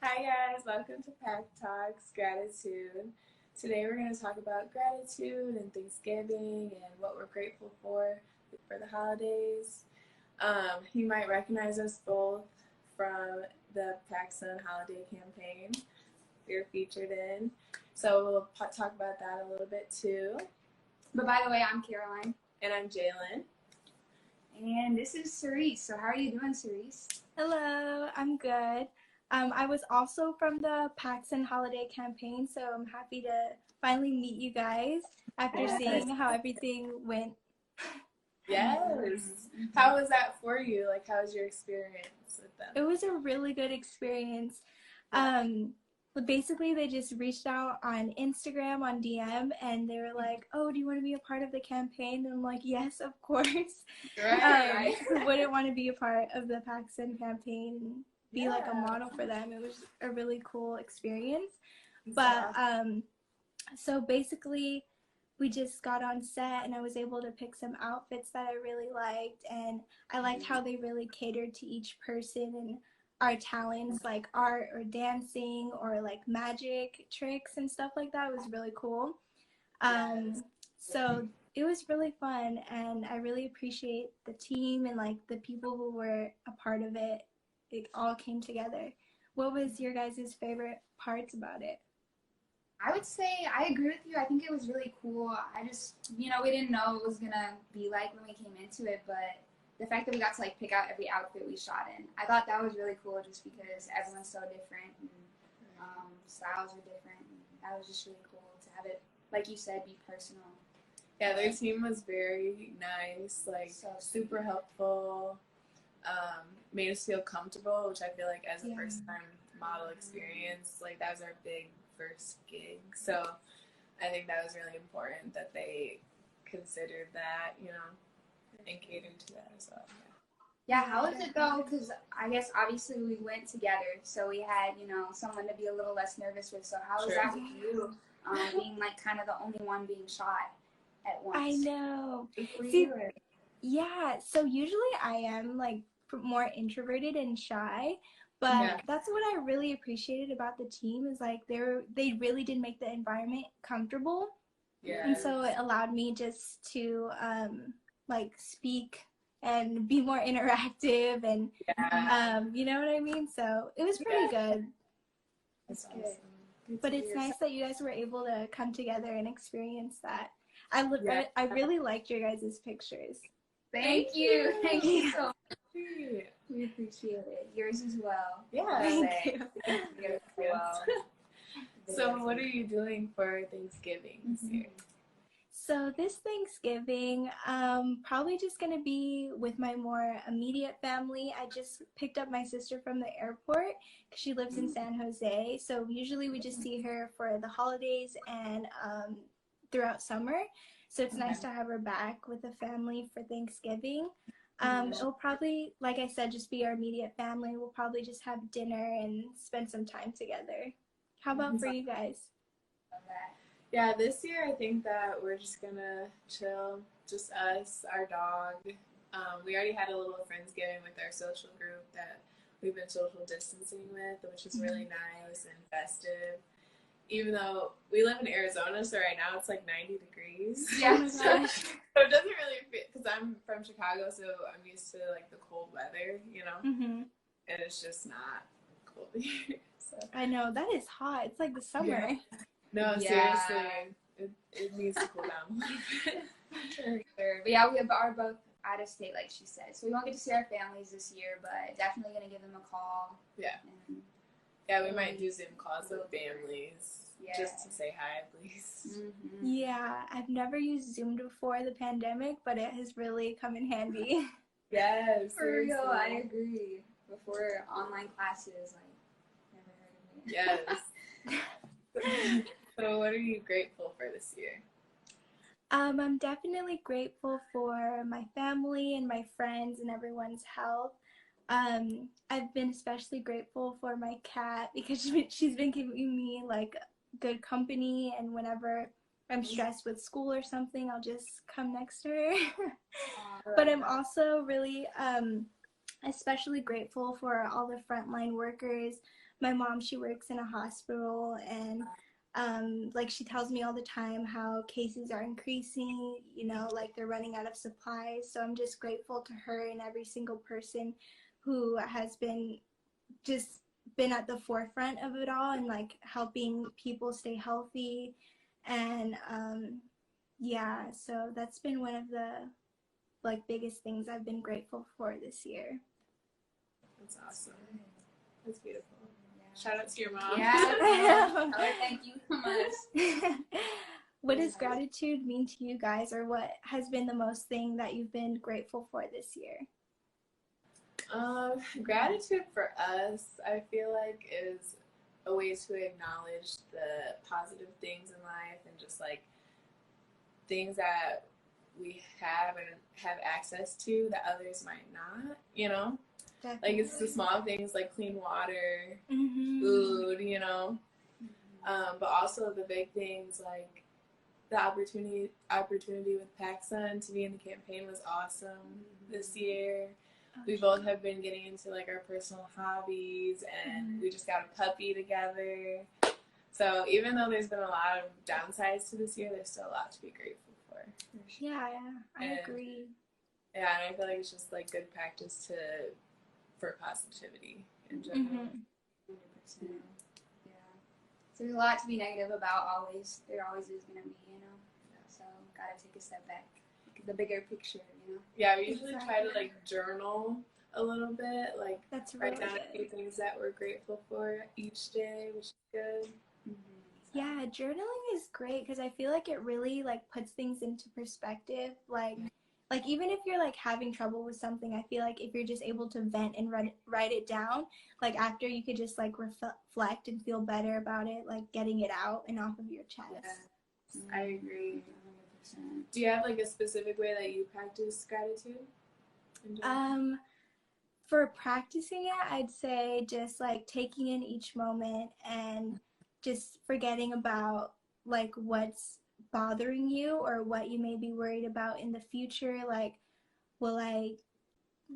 Hi guys, welcome to PacTalks Gratitude. Today we're going to talk about gratitude and Thanksgiving and what we're grateful for the holidays. You might recognize us both from the PacSun holiday campaign we were featured in. So we'll talk about that a little bit too. But by the way, I'm Caroline. And I'm Jalen. And this is Cerys. So how are you doing, Cerys? Hello, I'm good. I was also from the PacSun holiday campaign, so I'm happy to finally meet you guys after seeing how everything went. Yes. How was that for you? Like, how was your experience with them? It was a really good experience. Basically, they just reached out on Instagram, on DM, and they were like, oh, do you want to be a part of the campaign? And I'm like, yes, of course. Right. Who wouldn't want to be a part of the PacSun campaign and be like a model for them? It was a really cool experience. But so basically, we just got on set and I was able to pick some outfits that I really liked, and I liked how they really catered to each person and our talents, like art or dancing or like magic tricks and stuff like that. It was really cool. So it was really fun, and I really appreciate the team and like the people who were a part of it. It all came together. What was your guys' favorite parts about it? I would say I agree with you. I think it was really cool. I just, we didn't know it was going to be like when we came into it, but the fact that we got to like pick out every outfit we shot in, I thought that was really cool just because everyone's so different and styles are different. And that was just really cool to have it, like you said, be personal. Yeah, their team was very nice, like super helpful, made us feel comfortable, which I feel like as a first-time model experience, like that was our big first gig. So I think that was really important that they considered that, and catered to that as well. Yeah, how was it though? Because I guess obviously we went together, so we had, someone to be a little less nervous with. So how was that with you, being like kind of the only one being shot at once? I know. So usually I am like more introverted and shy, but that's what I really appreciated about the team is like they really did make the environment comfortable. And so it allowed me just to like speak and be more interactive and you know what I mean? So it was pretty good. That's awesome. But it's nice that you guys were able to come together and experience that. I really liked your guys' pictures. Thank you. Thank you so much. We appreciate it. Yours as well. Yeah. Thank you. Yours as well. So what are you doing for Thanksgiving this year? So this Thanksgiving, probably just going to be with my more immediate family. I just picked up my sister from the airport because she lives in San Jose. So usually we just see her for the holidays and throughout summer. So it's nice to have her back with the family for Thanksgiving. It'll probably, like I said, just be our immediate family. We'll probably just have dinner and spend some time together. How about for you guys? Yeah, this year I think that we're just gonna chill, just us, our dog. We already had a little Friendsgiving with our social group that we've been social distancing with, which is really nice and festive. Even though we live in Arizona, so right now it's like 90 degrees. Yeah. So it doesn't really fit, because I'm from Chicago, so I'm used to like the cold weather, and it's just not cold here. So. I know, that is hot. It's like the summer. No, seriously, it needs to cool down a little bit. Sure. But yeah, we are both out of state, like she said, so we won't get to see our families this year, but definitely gonna give them a call. Yeah, we might do Zoom calls with families just to say hi at least. Yeah, I've never used Zoom before the pandemic, but it has really come in handy. Yes, for real, I agree. Before online classes, never heard of it. Yes. So what are you grateful for this year? I'm definitely grateful for my family and my friends and everyone's health. I've been especially grateful for my cat because she's been giving me like good company, and whenever I'm stressed with school or something, I'll just come next to her. But I'm also really especially grateful for all the frontline workers. My mom, she works in a hospital, and like she tells me all the time how cases are increasing, you know, like they're running out of supplies. So I'm just grateful to her and every single person who has just been at the forefront of it all and like helping people stay healthy. And yeah, so that's been one of the like biggest things I've been grateful for this year. That's awesome. That's beautiful. Yeah. Shout out to your mom. Yeah. Thank you so much. What does gratitude mean to you guys, or what has been the most thing that you've been grateful for this year? Gratitude for us, I feel like, is a way to acknowledge the positive things in life and just like things that we have and have access to that others might not, you know? Definitely. Like, it's the small things like clean water, food, you know? But also the big things like the opportunity with PacSun to be in the campaign was awesome this year. We both have been getting into like our personal hobbies, and we just got a puppy together. So even though there's been a lot of downsides to this year, there's still a lot to be grateful for. Yeah, I agree. Yeah, and I feel like it's just like good practice for positivity in general. 100%. Yeah. So there's a lot to be negative about always. There always is going to be, you know. So gotta take a step back. The bigger picture, you know. Yeah, we usually try to like journal a little bit, like that's write down a few things that we're grateful for each day, which is good. Yeah, journaling is great because I feel like it really like puts things into perspective. Like even if you're like having trouble with something, I feel like if you're just able to vent and write it down, like after you could just like reflect and feel better about it, like getting it out and off of your chest. Yeah, I agree. Do you have like a specific way that you practice gratitude? For practicing it, I'd say just like taking in each moment and just forgetting about like what's bothering you or what you may be worried about in the future. Like, will I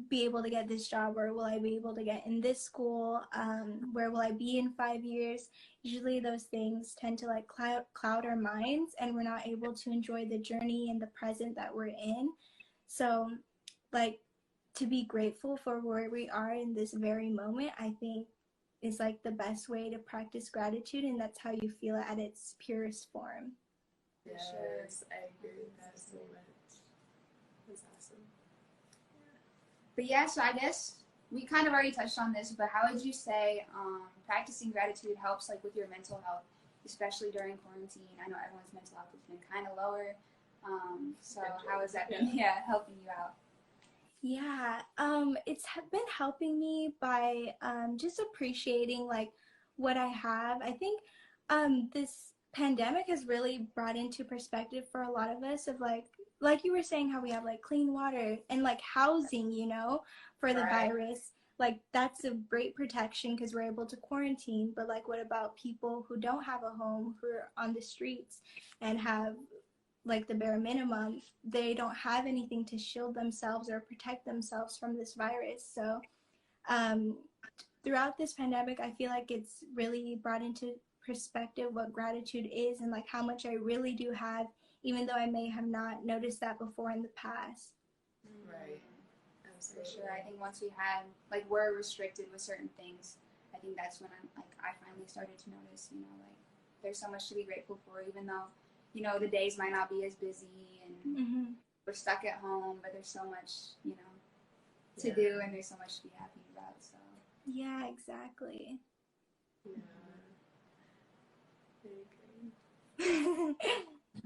be able to get this job, or will I be able to get in this school? Where will I be in 5 years? Usually those things tend to like cloud our minds, and we're not able to enjoy the journey and the present that we're in. So like to be grateful for where we are in this very moment, I think is like the best way to practice gratitude, and that's how you feel it at its purest form. Yes, I agree with that so much. That's awesome. But yeah, so I guess we kind of already touched on this, but how would you say practicing gratitude helps like with your mental health, especially during quarantine? I know everyone's mental health has been kind of lower. So how has that been helping you out? Yeah, it's been helping me by just appreciating like what I have. I think this pandemic has really brought into perspective for a lot of us of like you were saying, how we have like clean water and like housing, you know, for the virus. Like that's a great protection because we're able to quarantine. But like, what about people who don't have a home, who are on the streets and have like the bare minimum? They don't have anything to shield themselves or protect themselves from this virus. So throughout this pandemic, I feel like it's really brought into perspective what gratitude is and like how much I really do have, even though I may have not noticed that before in the past. Right. For sure. I think once we had like we're restricted with certain things, I think that's when I finally started to notice, you know, like there's so much to be grateful for, even though, you know, the days might not be as busy and we're stuck at home, but there's so much, you know, to do, and there's so much to be happy about. So yeah, exactly.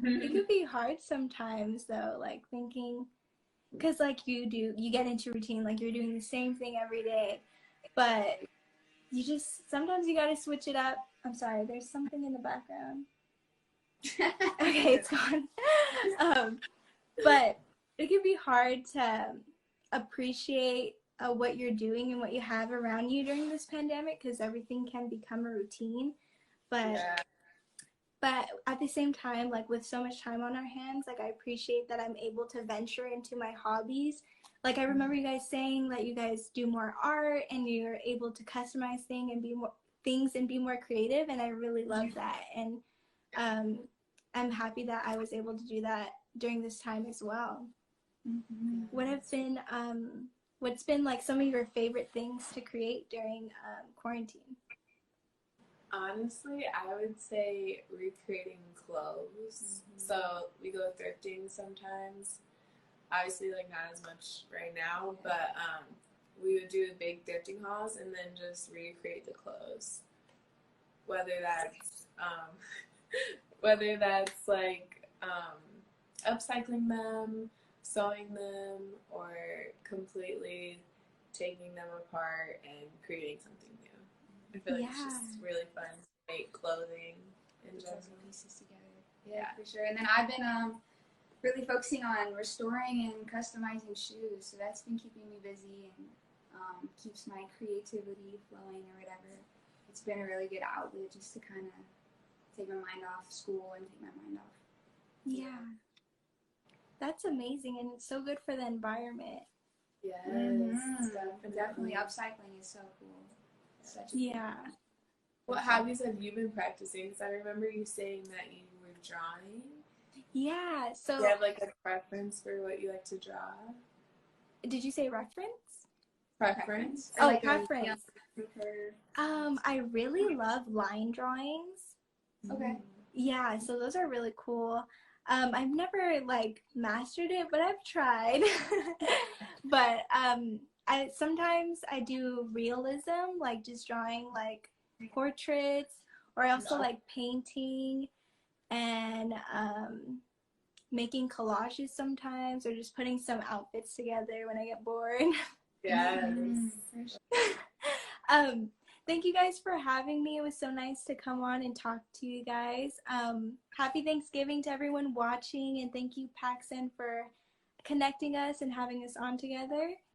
It could be hard sometimes though, like thinking, because like you get into routine, like you're doing the same thing every day, but you just sometimes you gotta switch it up. I'm sorry, there's something in the background. Okay, it's gone. But it can be hard to appreciate what you're doing and what you have around you during this pandemic, because everything can become a routine. But at the same time, like with so much time on our hands, like I appreciate that I'm able to venture into my hobbies like I remember you guys saying that you guys do more art and you're able to customize things and be more creative, and I really love that. And um, I'm happy that I was able to do that during this time as well. Mm-hmm. What's been like some of your favorite things to create during quarantine? Honestly, I would say recreating clothes. So we go thrifting sometimes. Obviously, like not as much right now, but we would do big thrifting hauls and then just recreate the clothes. Whether that's whether that's like upcycling them, sewing them, or completely taking them apart and creating something new. I feel like it's just really fun to make clothing in general. Pieces together. Yeah, for sure. And then I've been really focusing on restoring and customizing shoes, so that's been keeping me busy and keeps my creativity flowing or whatever. It's been a really good outlet just to kind of take my mind off school and take my mind off. Yeah. That's amazing, and it's so good for the environment. Yes, definitely. Upcycling is so cool. Such a cool. What hobbies have you been practicing? Because I remember you saying that you were drawing. Yeah, so... Do you have like a preference for what you like to draw? Did you say reference? Preference. Oh, like preference. I really love line drawings. Okay. Yeah, so those are really cool. I've never like mastered it, but I've tried. But sometimes I do realism, like just drawing like portraits, or I also like painting and making collages sometimes, or just putting some outfits together when I get bored. Yes. Thank you guys for having me. It was so nice to come on and talk to you guys. Happy Thanksgiving to everyone watching, and thank you, PacTalks, for connecting us and having us on together.